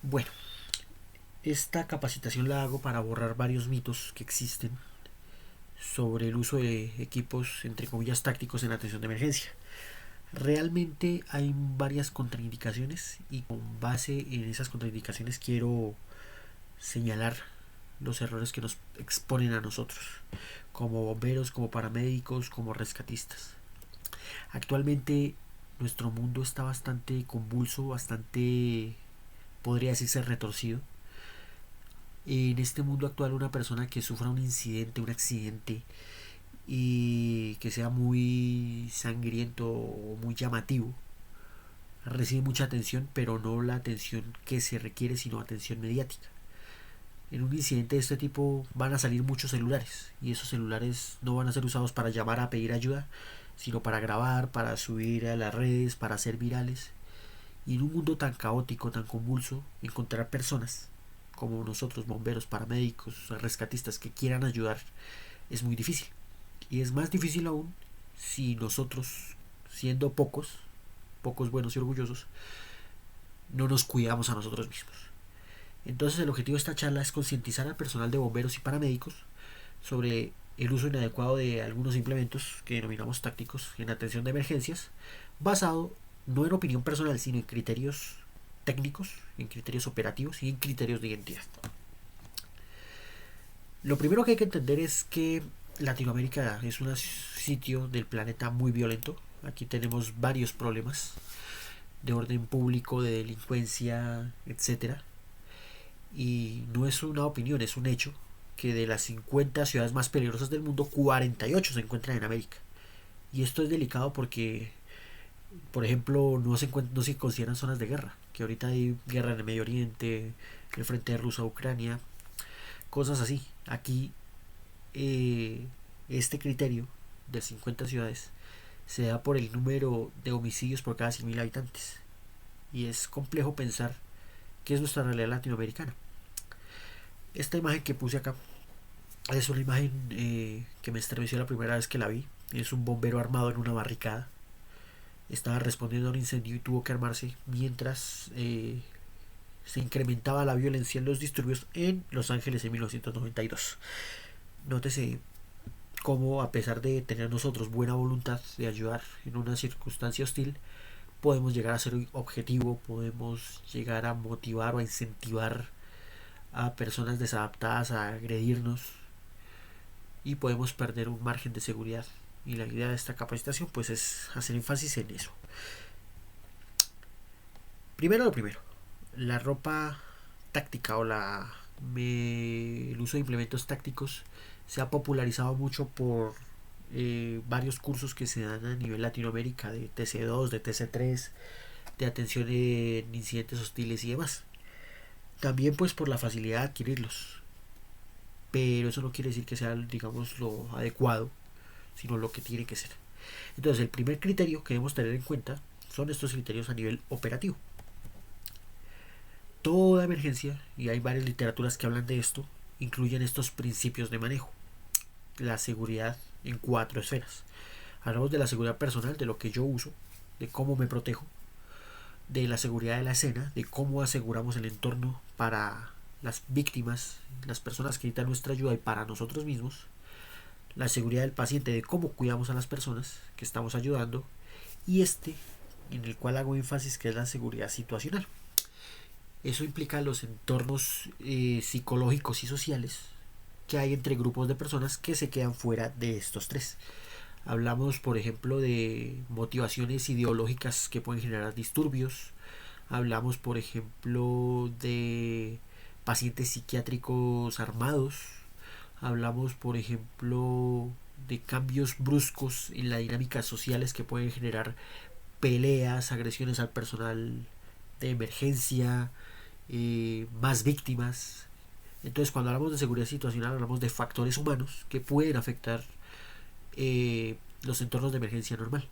Bueno, esta capacitación la hago para borrar varios mitos que existen sobre el uso de equipos, entre comillas, tácticos en atención de emergencia. Realmente hay varias contraindicaciones y con base en esas contraindicaciones quiero señalar los errores que nos exponen a nosotros, como bomberos, como paramédicos, como rescatistas. Actualmente nuestro mundo está bastante convulso, bastante, podría decirse, retorcido. En este mundo actual una persona que sufra un incidente, un accidente y que sea muy sangriento o muy llamativo, recibe mucha atención, pero no la atención que se requiere, sino atención mediática. En un incidente de este tipo van a salir muchos celulares y esos celulares no van a ser usados para llamar a pedir ayuda, sino para grabar, para subir a las redes, para hacer virales. Y en un mundo tan caótico, tan convulso, encontrar personas como nosotros, bomberos, paramédicos, rescatistas, que quieran ayudar es muy difícil. Y es más difícil aún si nosotros, siendo pocos, pocos buenos y orgullosos, no nos cuidamos a nosotros mismos. Entonces el objetivo de esta charla es concientizar al personal de bomberos y paramédicos sobre el uso inadecuado de algunos implementos que denominamos tácticos en atención de emergencias, basado no en opinión personal, sino en criterios técnicos, en criterios operativos y en criterios de identidad. Lo primero que hay que entender es que Latinoamérica es un sitio del planeta muy violento. Aquí tenemos varios problemas de orden público, de delincuencia, etcétera. Y no es una opinión, es un hecho que de las 50 ciudades más peligrosas del mundo, 48 se encuentran en América. Y esto es delicado porque, por ejemplo, no se consideran zonas de guerra, que ahorita hay guerra en el Medio Oriente, el frente de Rusia a Ucrania, cosas así. Aquí este criterio de 50 ciudades se da por el número de homicidios por cada 100.000 habitantes. Y es complejo pensar qué es nuestra realidad latinoamericana. Esta imagen que puse acá es una imagen que me estremeció la primera vez que la vi. Es un bombero armado en una barricada. Estaba respondiendo a un incendio y tuvo que armarse mientras se incrementaba la violencia en los disturbios en Los Ángeles en 1992. Nótese cómo, a pesar de tener nosotros buena voluntad de ayudar en una circunstancia hostil, podemos llegar a ser objetivo, podemos llegar a motivar o a incentivar a personas desadaptadas a agredirnos y podemos perder un margen de seguridad. Y la idea de esta capacitación pues es hacer énfasis en eso. Primero lo primero, la ropa táctica o el uso de implementos tácticos se ha popularizado mucho por varios cursos que se dan a nivel Latinoamérica de TC2, de TC3, de atención en incidentes hostiles y demás. También pues por la facilidad de adquirirlos. Pero eso no quiere decir que sea, digamos, lo adecuado, sino lo que tiene que ser. Entonces, el primer criterio que debemos tener en cuenta son estos criterios a nivel operativo. Toda emergencia, y hay varias literaturas que hablan de esto, incluyen estos principios de manejo. La seguridad en 4 esferas. Hablamos de la seguridad personal, de lo que yo uso, de cómo me protejo, de la seguridad de la escena, de cómo aseguramos el entorno para las víctimas, las personas que necesitan nuestra ayuda y para nosotros mismos, la seguridad del paciente, de cómo cuidamos a las personas que estamos ayudando, y en el cual hago énfasis, que es la seguridad situacional. Eso implica los entornos psicológicos y sociales que hay entre grupos de personas que se quedan fuera de estos tres. Hablamos, por ejemplo, de motivaciones ideológicas que pueden generar disturbios. Hablamos, por ejemplo, de pacientes psiquiátricos armados. Hablamos, por ejemplo, de cambios bruscos en las dinámicas sociales que pueden generar peleas, agresiones al personal de emergencia, más víctimas. Entonces, cuando hablamos de seguridad situacional, hablamos de factores humanos que pueden afectar los entornos de emergencia normal.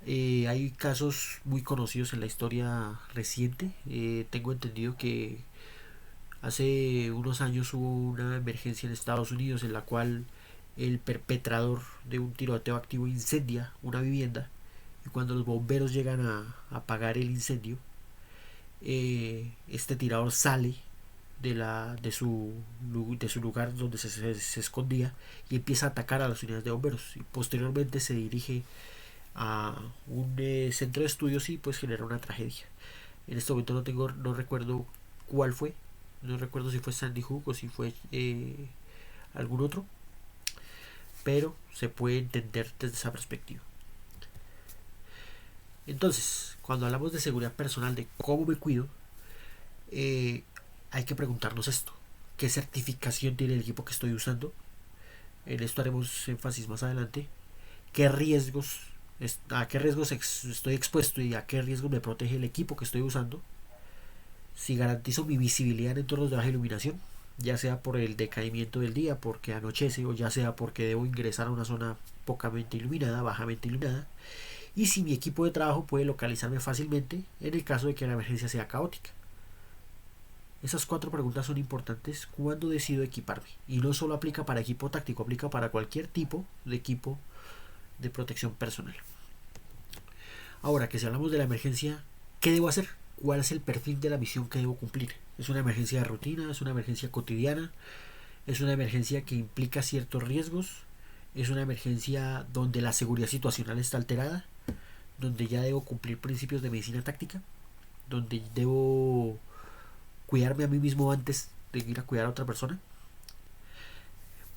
Hay casos muy conocidos en la historia reciente. Tengo entendido que hace unos años hubo una emergencia en Estados Unidos en la cual el perpetrador de un tiroteo activo incendia una vivienda y cuando los bomberos llegan a apagar el incendio, este tirador sale de su lugar donde se escondía y empieza a atacar a las unidades de bomberos, y posteriormente se dirige a un centro de estudios y pues genera una tragedia. En este momento no recuerdo cuál fue, no recuerdo si fue Sandy Hook o si fue algún otro, pero se puede entender desde esa perspectiva. Entonces, cuando hablamos de seguridad personal, de cómo me cuido, hay que preguntarnos esto: ¿qué certificación tiene el equipo que estoy usando? En esto haremos énfasis más adelante. ¿Qué riesgos, a qué riesgos estoy expuesto y a qué riesgos me protege el equipo que estoy usando? Si garantizo mi visibilidad en entornos de baja iluminación, ya sea por el decaimiento del día, porque anochece, o ya sea porque debo ingresar a una zona pocamente iluminada, bajamente iluminada, y si mi equipo de trabajo puede localizarme fácilmente en el caso de que la emergencia sea caótica. Esas 4 preguntas son importantes cuando decido equiparme, y no solo aplica para equipo táctico, aplica para cualquier tipo de equipo de protección personal. Ahora que si hablamos de la emergencia, ¿qué debo hacer? ¿Cuál es el perfil de la misión que debo cumplir? ¿Es una emergencia de rutina? ¿Es una emergencia cotidiana? ¿Es una emergencia que implica ciertos riesgos? ¿Es una emergencia donde la seguridad situacional está alterada? ¿Donde ya debo cumplir principios de medicina táctica? ¿Donde debo cuidarme a mí mismo antes de ir a cuidar a otra persona?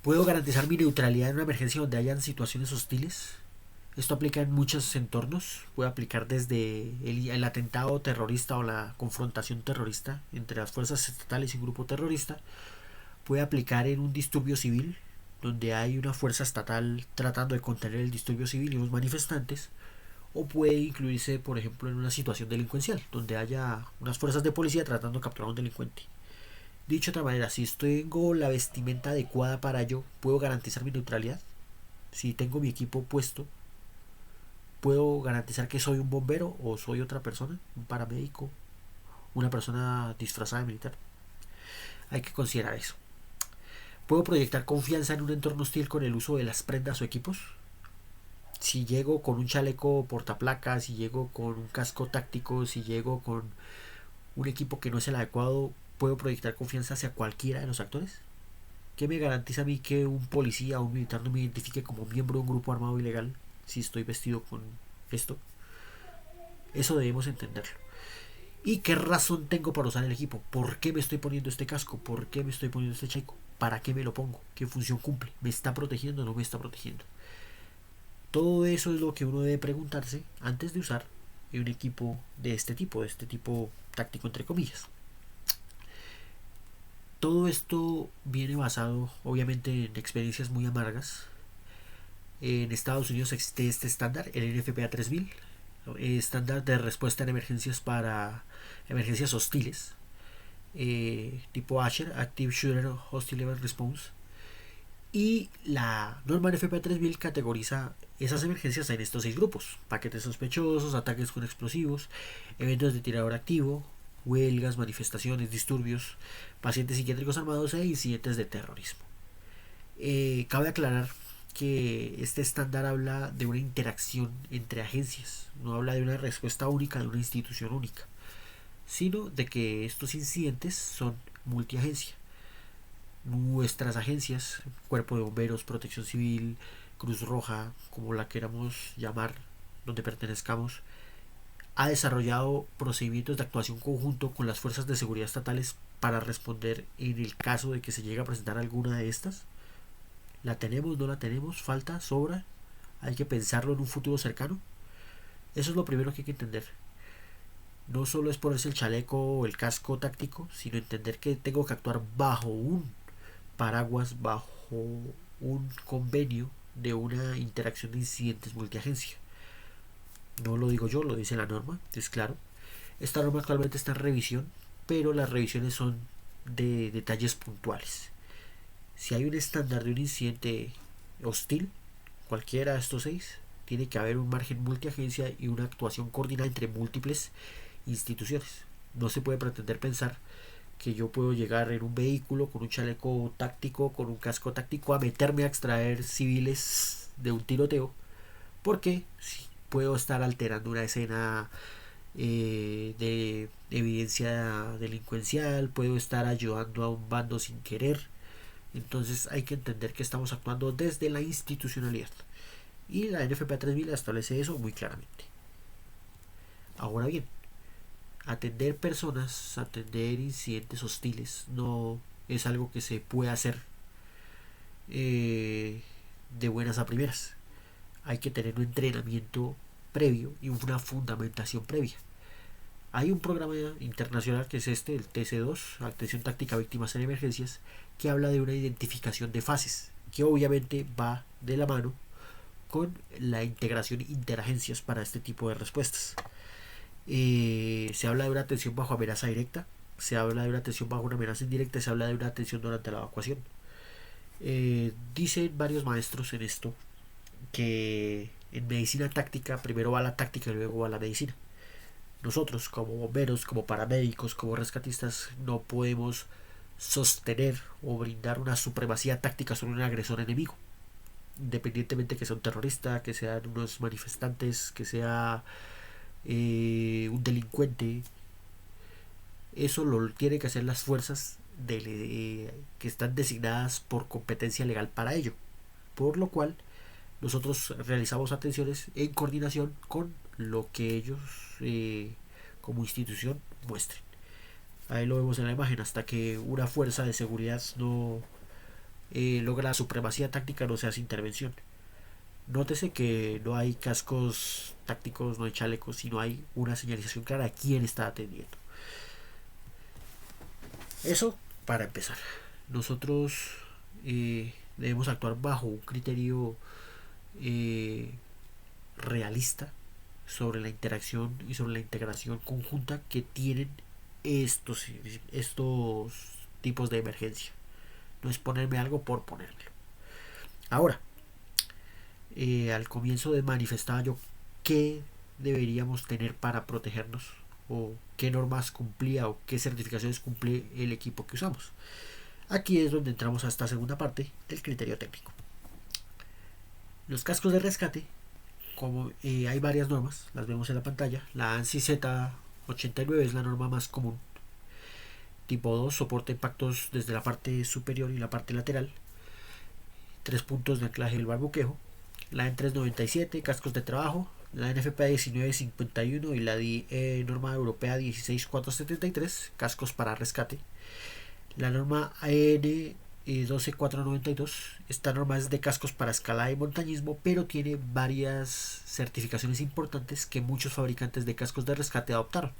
¿Puedo garantizar mi neutralidad en una emergencia donde hayan situaciones hostiles? Esto aplica en muchos entornos. Puede aplicar desde el atentado terrorista o la confrontación terrorista entre las fuerzas estatales y un grupo terrorista. Puede aplicar en un disturbio civil, donde hay una fuerza estatal tratando de contener el disturbio civil y unos manifestantes. O puede incluirse, por ejemplo, en una situación delincuencial, donde haya unas fuerzas de policía tratando de capturar a un delincuente. Dicho de otra manera, si tengo la vestimenta adecuada para ello, ¿puedo garantizar mi neutralidad? Si tengo mi equipo puesto, ¿puedo garantizar que soy un bombero o soy otra persona? ¿Un paramédico? ¿Una persona disfrazada de militar? Hay que considerar eso. ¿Puedo proyectar confianza en un entorno hostil con el uso de las prendas o equipos? Si llego con un chaleco portaplacas, si llego con un casco táctico, si llego con un equipo que no es el adecuado, ¿puedo proyectar confianza hacia cualquiera de los actores? ¿Qué me garantiza a mí que un policía o un militar no me identifique como miembro de un grupo armado ilegal si estoy vestido con esto? Eso debemos entenderlo. ¿Y qué razón tengo para usar el equipo? ¿Por qué me estoy poniendo este casco? ¿Por qué me estoy poniendo este chaleco? ¿Para qué me lo pongo? ¿Qué función cumple? ¿Me está protegiendo o no me está protegiendo? Todo eso es lo que uno debe preguntarse antes de usar un equipo de este tipo táctico entre comillas. Todo esto viene basado obviamente en experiencias muy amargas. En Estados Unidos existe este estándar, el NFPA 3000, estándar de respuesta en emergencias para emergencias hostiles, tipo ASHER, Active Shooter Hostile Event Response. Y la norma NFPA 3000 categoriza esas emergencias en estos 6 grupos: paquetes sospechosos, ataques con explosivos, eventos de tirador activo, huelgas, manifestaciones, disturbios, pacientes psiquiátricos armados e incidentes de terrorismo. Cabe aclarar que este estándar habla de una interacción entre agencias, no habla de una respuesta única de una institución única, sino de que estos incidentes son multiagencia. Nuestras agencias, Cuerpo de Bomberos, Protección Civil, Cruz Roja, como la queramos llamar, donde pertenezcamos, ha desarrollado procedimientos de actuación conjunto con las fuerzas de seguridad estatales para responder en el caso de que se llegue a presentar alguna de estas. ¿La tenemos? ¿No la tenemos? ¿Falta? ¿Sobra? ¿Hay que pensarlo en un futuro cercano? Eso es lo primero que hay que entender. No solo es ponerse el chaleco o el casco táctico, sino entender que tengo que actuar bajo un paraguas, bajo un convenio de una interacción de incidentes multiagencia. No lo digo yo, lo dice la norma, es claro. Esta norma actualmente está en revisión, pero las revisiones son de detalles puntuales. Si hay un estándar de un incidente hostil, cualquiera de estos 6, tiene que haber un margen multiagencia y una actuación coordinada entre múltiples instituciones. No se puede pretender pensar que yo puedo llegar en un vehículo con un chaleco táctico, con un casco táctico, a meterme a extraer civiles de un tiroteo, porque sí, puedo estar alterando una escena de evidencia delincuencial, puedo estar ayudando a un bando sin querer. Entonces hay que entender que estamos actuando desde la institucionalidad. Y la NFPA 3000 establece eso muy claramente. Ahora bien, atender personas, atender incidentes hostiles, no es algo que se puede hacer de buenas a primeras. Hay que tener un entrenamiento previo y una fundamentación previa. Hay un programa internacional que es el TC2, Atención Táctica a Víctimas en Emergencias, que habla de una identificación de fases, que obviamente va de la mano con la integración interagencias para este tipo de respuestas. Se habla de una atención bajo amenaza directa, se habla de una atención bajo una amenaza indirecta, se habla de una atención durante la evacuación. Dicen varios maestros en esto que en medicina táctica primero va la táctica y luego va la medicina. Nosotros como bomberos, como paramédicos, como rescatistas no podemos sostener o brindar una supremacía táctica sobre un agresor enemigo, independientemente que sea un terrorista, que sean unos manifestantes, que sea un delincuente. Eso lo tienen que hacer las fuerzas que están designadas por competencia legal para ello, por lo cual nosotros realizamos atenciones en coordinación con lo que ellos como institución muestren. Ahí lo vemos en la imagen. Hasta que una fuerza de seguridad no logra la supremacía táctica, no se hace intervención. Nótese que no hay cascos tácticos, no hay chalecos, sino hay una señalización clara de quién está atendiendo. Eso para empezar. Nosotros debemos actuar bajo un criterio realista sobre la interacción y sobre la integración conjunta que tienen estos tipos de emergencia. No es ponerme algo por ponérmelo. Ahora, al comienzo manifestaba yo qué deberíamos tener para protegernos, o qué normas cumplía o qué certificaciones cumple el equipo que usamos. Aquí es donde entramos a esta segunda parte del criterio técnico. Los cascos de rescate, como hay varias normas, las vemos en la pantalla. La ANSI Z89 es la norma más común. Tipo 2, soporta impactos desde la parte superior y la parte lateral. 3 puntos de anclaje del barbuquejo. La EN 397, cascos de trabajo. La NFPA 1951 y la norma europea 16473, cascos para rescate. La norma AN 12492, esta norma es de cascos para escalada y montañismo, pero tiene varias certificaciones importantes que muchos fabricantes de cascos de rescate adoptaron.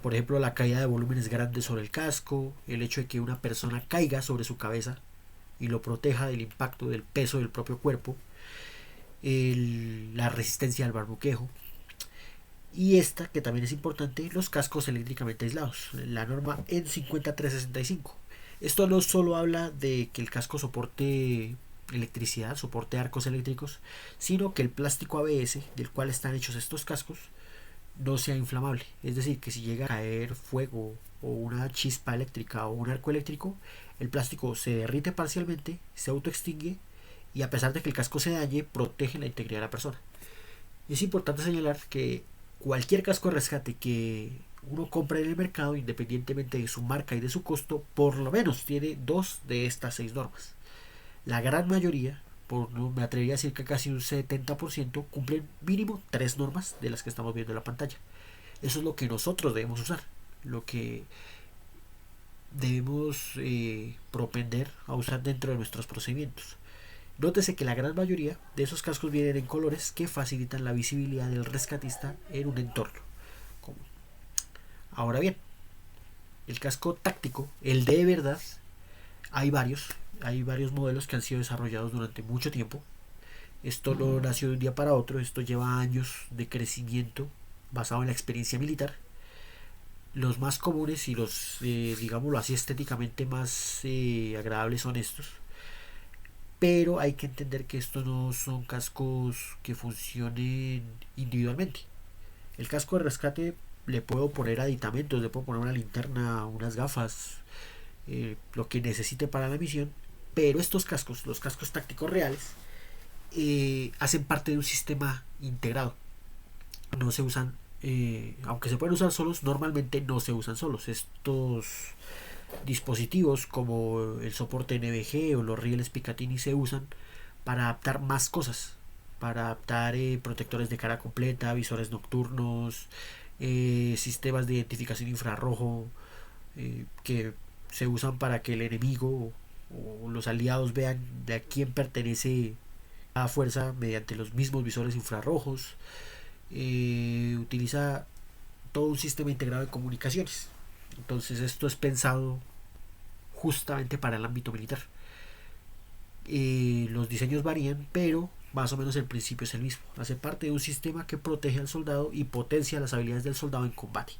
Por ejemplo, la caída de volúmenes grandes sobre el casco, el hecho de que una persona caiga sobre su cabeza y lo proteja del impacto del peso del propio cuerpo, la resistencia al barbuquejo, y esta que también es importante, los cascos eléctricamente aislados, la norma EN 50365. Esto no solo habla de que el casco soporte electricidad, soporte arcos eléctricos, sino que el plástico ABS del cual están hechos estos cascos no sea inflamable. Es decir, que si llega a caer fuego o una chispa eléctrica o un arco eléctrico, el plástico se derrite parcialmente, se autoextingue y a pesar de que el casco se dañe, protege la integridad de la persona. Es importante señalar que cualquier casco de rescate que uno compre en el mercado, independientemente de su marca y de su costo, por lo menos tiene 2 de estas 6 normas. La gran mayoría, me atrevería a decir que casi un 70%, cumplen mínimo 3 normas de las que estamos viendo en la pantalla. Eso es lo que nosotros debemos usar, lo que debemos propender a usar dentro de nuestros procedimientos. Nótese que la gran mayoría de esos cascos vienen en colores que facilitan la visibilidad del rescatista en un entorno común. Ahora bien, el casco táctico, el de verdad, hay varios modelos que han sido desarrollados durante mucho tiempo. Esto no nació de un día para otro, esto lleva años de crecimiento basado en la experiencia militar. Los más comunes y los, digámoslo así, estéticamente más agradables son estos. Pero hay que entender que estos no son cascos que funcionen individualmente. El casco de rescate le puedo poner aditamentos, le puedo poner una linterna, unas gafas, lo que necesite para la misión, pero estos cascos, los cascos tácticos reales, hacen parte de un sistema integrado. No se usan aunque se pueden usar solos, normalmente no se usan solos. Estos dispositivos como el soporte NVG o los rieles Picatinny se usan para adaptar más cosas, para adaptar protectores de cara completa, visores nocturnos, sistemas de identificación infrarrojo, que se usan para que el enemigo o los aliados vean de a quién pertenece a fuerza mediante los mismos visores infrarrojos. Utiliza todo un sistema integrado de comunicaciones. Entonces esto es pensado justamente para el ámbito militar. Los diseños varían, pero más o menos el principio es el mismo. Hace parte de un sistema que protege al soldado y potencia las habilidades del soldado en combate.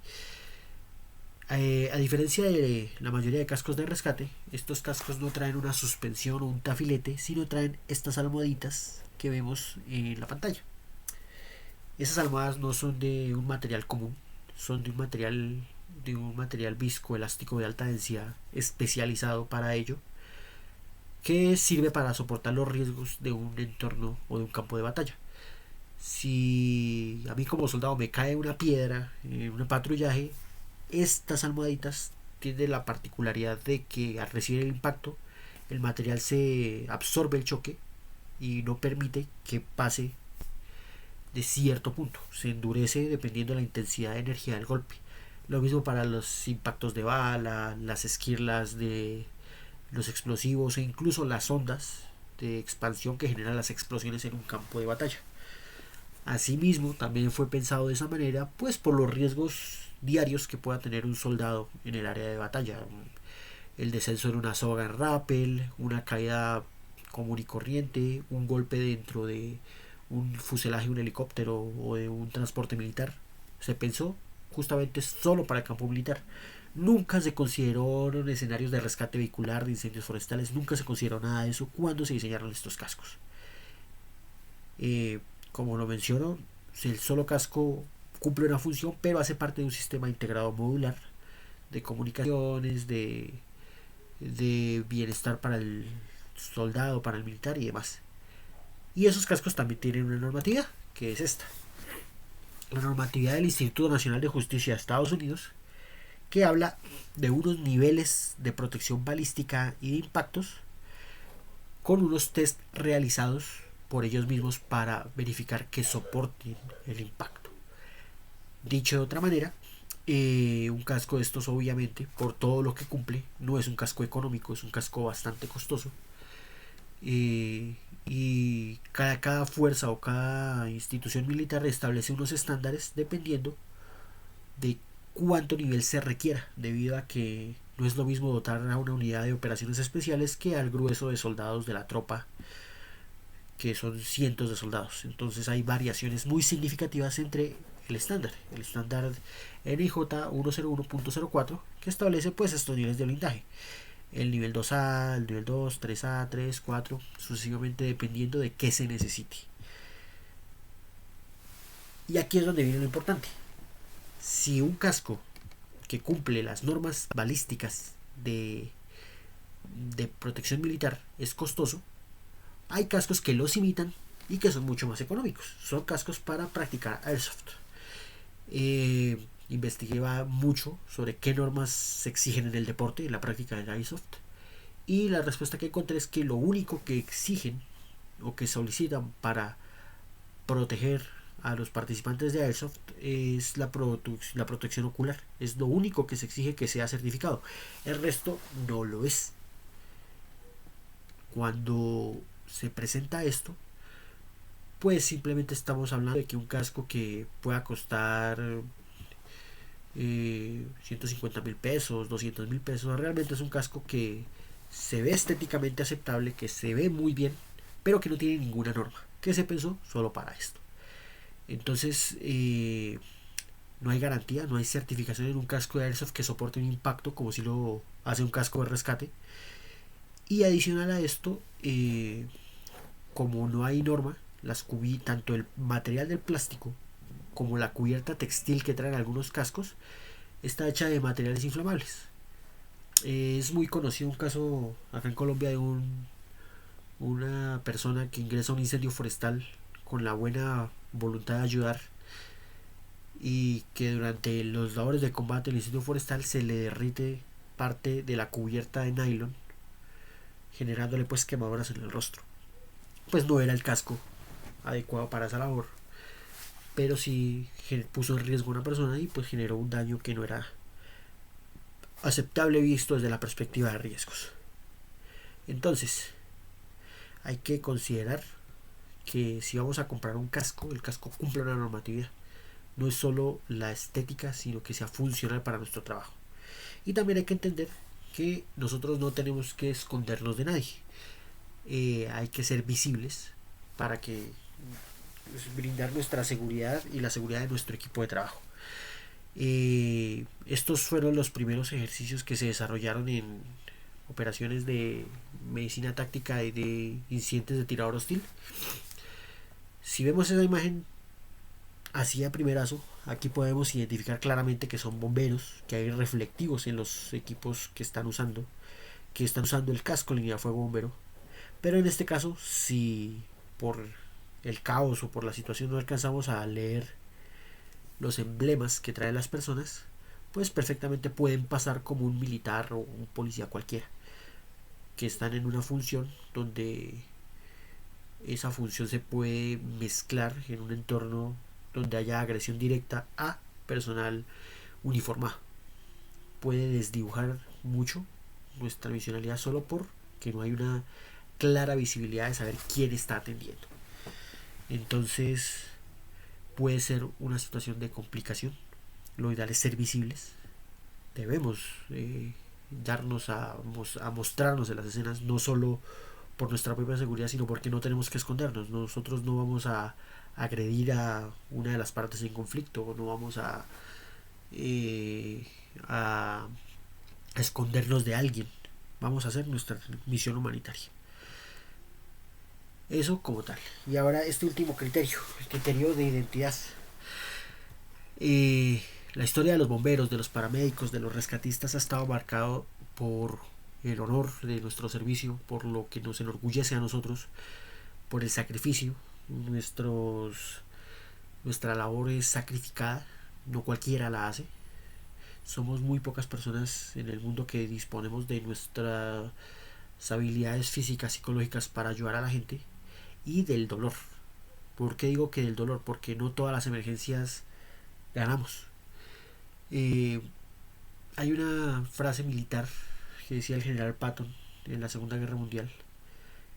A diferencia de la mayoría de cascos de rescate, estos cascos no traen una suspensión o un tafilete, sino traen estas almohaditas que vemos en la pantalla. Esas almohadas no son de un material común, son de un material viscoelástico de alta densidad especializado para ello, que sirve para soportar los riesgos de un entorno o de un campo de batalla. Si a mí como soldado me cae una piedra en un patrullaje, estas almohaditas tienen la particularidad de que al recibir el impacto el material se absorbe el choque y no permite que pase de cierto punto, se endurece dependiendo de la intensidad de energía del golpe. Lo mismo para los impactos de bala, las esquirlas de los explosivos e incluso las ondas de expansión que generan las explosiones en un campo de batalla. Asimismo, también fue pensado de esa manera, pues por los riesgos diarios que pueda tener un soldado en el área de batalla. El descenso en una soga en rappel, una caída común y corriente, un golpe dentro de un fuselaje de un helicóptero o de un transporte militar. Se pensó justamente solo para el campo militar. Nunca se consideró escenarios de rescate vehicular, de incendios forestales, nunca se consideró nada de eso cuando se diseñaron estos cascos. Como lo menciono, el solo casco cumple una función, pero hace parte de un sistema integrado modular de comunicaciones, de bienestar para el soldado, para el militar y demás. Y esos cascos también tienen una normatividad, que es esta. La normatividad del Instituto Nacional de Justicia de Estados Unidos, que habla de unos niveles de protección balística y de impactos con unos test realizados por ellos mismos para verificar que soporten el impacto. Dicho de otra manera, un casco de estos obviamente, por todo lo que cumple, no es un casco económico, es un casco bastante costoso. Y cada fuerza o cada institución militar establece unos estándares dependiendo de cuánto nivel se requiera, debido a que no es lo mismo dotar a una unidad de operaciones especiales que al grueso de soldados de la tropa, que son cientos de soldados. Entonces hay variaciones muy significativas entre el estándar NIJ 101.04, que establece pues estos niveles de blindaje, el nivel 2A, el nivel 2, 3A, 3, 4, sucesivamente dependiendo de qué se necesite. Y aquí es donde viene lo importante. Si un casco que cumple las normas balísticas de protección militar es costoso, hay cascos que los imitan y que son mucho más económicos. Son cascos para practicar airsoft. Investigué mucho sobre qué normas se exigen en el deporte, en la práctica del airsoft, y la respuesta que encontré es que lo único que exigen o que solicitan para proteger a los participantes de airsoft es la protección ocular. Es lo único que se exige que sea certificado. El resto no lo es. Cuando se presenta esto, pues simplemente estamos hablando de que un casco que pueda costar 150,000 pesos, 200,000 pesos, realmente es un casco que se ve estéticamente aceptable, que se ve muy bien, pero que no tiene ninguna norma, que se pensó solo para esto. Entonces no hay garantía, no hay certificación en un casco de airsoft que soporte un impacto como si lo hace un casco de rescate. Y adicional a esto, como no hay norma, tanto el material del plástico como la cubierta textil que traen algunos cascos está hecha de materiales inflamables. Es muy conocido un caso acá en Colombia de una persona que ingresa a un incendio forestal con la buena voluntad de ayudar y que durante los labores de combate del incendio forestal se le derrite parte de la cubierta de nylon, generándole pues quemaduras en el rostro. Pues no era el casco adecuado para esa labor, pero sí puso en riesgo a una persona y pues generó un daño que no era aceptable visto desde la perspectiva de riesgos. Entonces, hay que considerar que si vamos a comprar un casco, el casco cumple una normatividad. No es solo la estética, sino que sea funcional para nuestro trabajo. Y también hay que entender que nosotros no tenemos que escondernos de nadie. Hay que ser visibles para que brindar nuestra seguridad y la seguridad de nuestro equipo de trabajo. Estos fueron los primeros ejercicios que se desarrollaron en operaciones de medicina táctica y de incidentes de tirador hostil. Si vemos esa imagen así a primerazo, aquí podemos identificar claramente que son bomberos, que hay reflectivos en los equipos que están usando el casco línea de fuego bombero. Pero en este caso, si por el caos o por la situación no alcanzamos a leer los emblemas que traen las personas, pues perfectamente pueden pasar como un militar o un policía cualquiera, que están en una función donde esa función se puede mezclar en un entorno donde haya agresión directa a personal uniformado. Puede desdibujar mucho nuestra misionalidad solo porque no hay una clara visibilidad de saber quién está atendiendo. Entonces puede ser una situación de complicación. Lo ideal es ser visibles. Debemos darnos a mostrarnos en las escenas, no solo por nuestra propia seguridad, sino porque no tenemos que escondernos. Nosotros no vamos a agredir a una de las partes en conflicto, no vamos a escondernos de alguien. Vamos a hacer nuestra misión humanitaria. Eso como tal. Y ahora este último criterio, el criterio de identidad. La historia de los bomberos, de los paramédicos, de los rescatistas ha estado marcado por el honor de nuestro servicio, por lo que nos enorgullece a nosotros, por el sacrificio. Nuestra labor es sacrificada, no cualquiera la hace. Somos muy pocas personas en el mundo que disponemos de nuestras habilidades físicas, psicológicas para ayudar a la gente, y del dolor. ¿Por qué digo que del dolor? Porque no todas las emergencias ganamos. Hay una frase militar que decía el general Patton en la Segunda Guerra Mundial.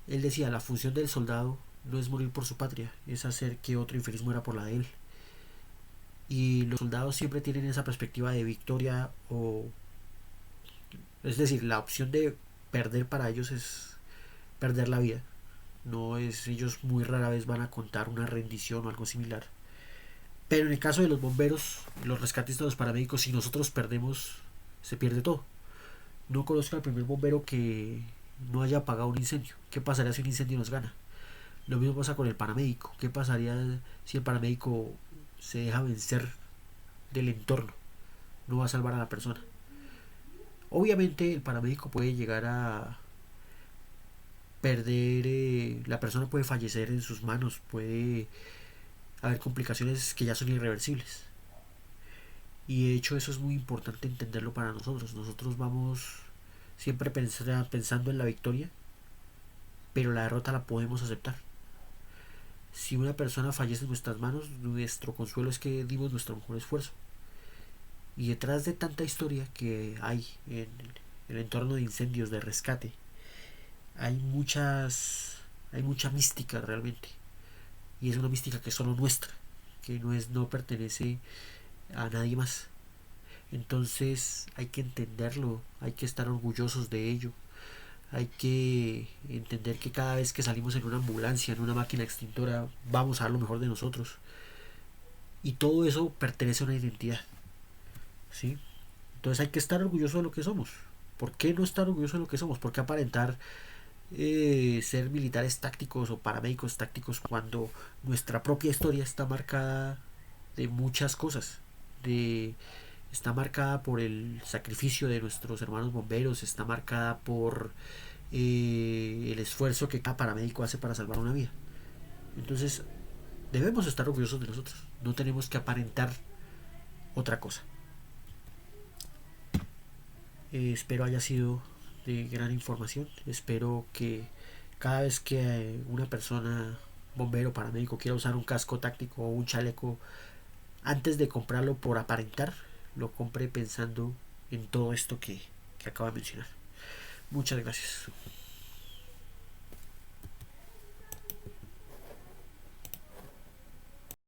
Él decía: la función del soldado no es morir por su patria, es hacer que otro infeliz muera por la de él. Y los soldados siempre tienen esa perspectiva de victoria, o es decir, la opción de perder para ellos es perder la vida. No es, ellos muy rara vez van a contar una rendición o algo similar. Pero en el caso de los bomberos, los rescatistas, los paramédicos, si nosotros perdemos, se pierde todo. No conozco al primer bombero que no haya apagado un incendio. ¿Qué pasaría si un incendio nos gana? Lo mismo pasa con el paramédico. ¿Qué pasaría si el paramédico se deja vencer del entorno? No va a salvar a la persona. Obviamente el paramédico puede llegar a perder, la persona puede fallecer en sus manos, puede haber complicaciones que ya son irreversibles. Y de hecho eso es muy importante entenderlo para nosotros. Nosotros vamos siempre pensando en la victoria, pero la derrota la podemos aceptar. Si una persona fallece en nuestras manos, nuestro consuelo es que dimos nuestro mejor esfuerzo. Y detrás de tanta historia que hay en el entorno de incendios, de rescate, hay mucha mística realmente. Y es una mística que es solo nuestra, que no pertenece a nadie más. Entonces hay que entenderlo, hay que estar orgullosos de ello. Hay que entender que cada vez que salimos en una ambulancia, en una máquina extintora, vamos a dar lo mejor de nosotros. Y todo eso pertenece a una identidad, ¿sí? Entonces hay que estar orgulloso de lo que somos. ¿Por qué no estar orgulloso de lo que somos? ¿Por qué aparentar ser militares tácticos o paramédicos tácticos cuando nuestra propia historia está marcada de muchas cosas? Está marcada por el sacrificio de nuestros hermanos bomberos, está marcada por el esfuerzo que cada paramédico hace para salvar una vida. Entonces debemos estar orgullosos de nosotros. No tenemos que aparentar otra cosa. Espero haya sido de gran información. Espero que cada vez que una persona, bombero, paramédico, quiera usar un casco táctico o un chaleco, antes de comprarlo por aparentar, lo compre pensando en todo esto que acabo de mencionar. Muchas gracias.